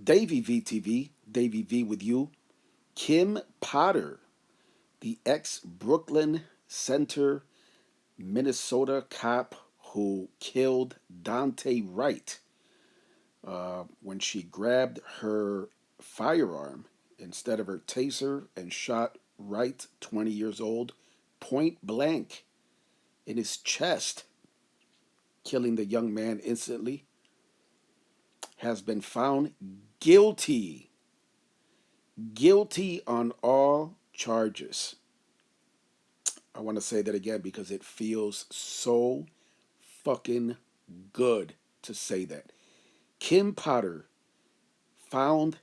Davey VTV, Davey V with you. Kim Potter, the ex-Brooklyn Center, Minnesota cop who killed Dante Wright when she grabbed her firearm instead of her taser and shot Wright, 20 years old, point blank in his chest, killing the young man instantly, has been found guilty. Guilty on all charges. I want to say that again because it feels so fucking good to say that. Kim Potter found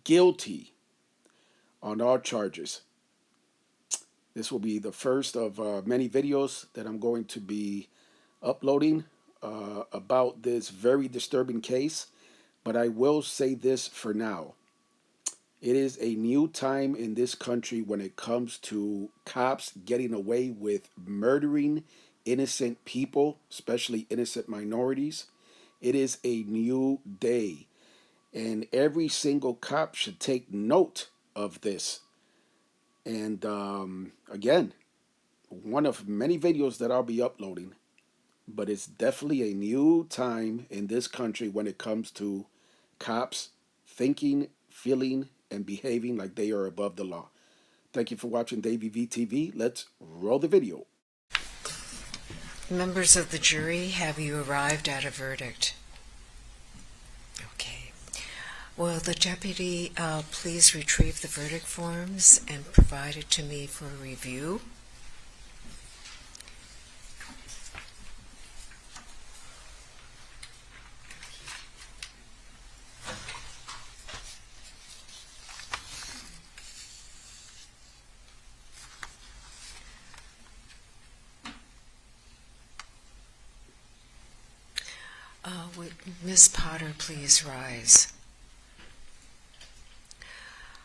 guilty on all charges. This will be the first of many videos that I'm going to be uploading about this very disturbing case. But I will say this for now. It is a new time in this country when it comes to cops getting away with murdering innocent people, especially innocent minorities. It is a new day. And every single cop should take note of this. And again, one of many videos that I'll be uploading. But it's definitely a new time in this country when it comes to cops thinking, feeling, and behaving like they are above the law. Thank you for watching Davey VTV. Let's roll the video. Members of the jury, have you arrived at a verdict? Okay. Will the deputy please retrieve the verdict forms and provide it to me for review? Would Ms. Potter please rise?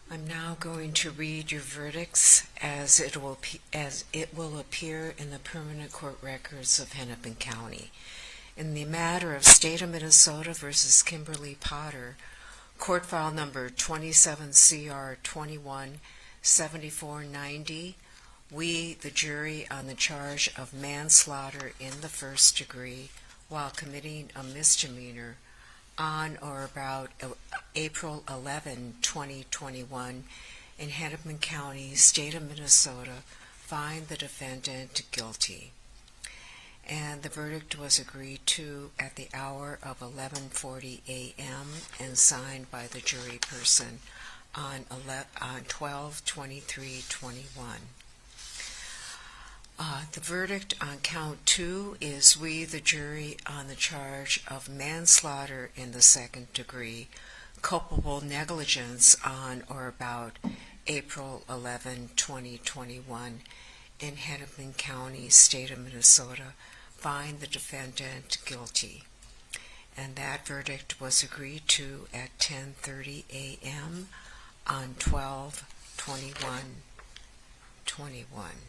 I'm now going to read your verdicts as it will appear in the permanent court records of Hennepin County. In the matter of State of Minnesota versus Kimberly Potter, court file number 27 CR 217490, we, the jury, on the charge of manslaughter in the first degree while committing a misdemeanor on or about April 11, 2021, in Hennepin County, State of Minnesota, find the defendant guilty. And the verdict was agreed to at the hour of 11:40 a.m. and signed by the jury person on 12/23/21. The verdict on count 2 is we, the jury, on the charge of manslaughter in the second degree, culpable negligence on or about April 11, 2021, in Hennepin County, State of Minnesota, find the defendant guilty. And that verdict was agreed to at 10:30 a.m. on 12/21/21.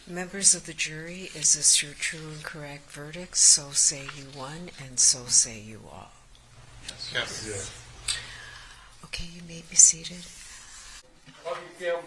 Members of the jury, is this your true and correct verdict? So say you one, and so say you all. Yes. Okay, you may be seated. Love you, Kim.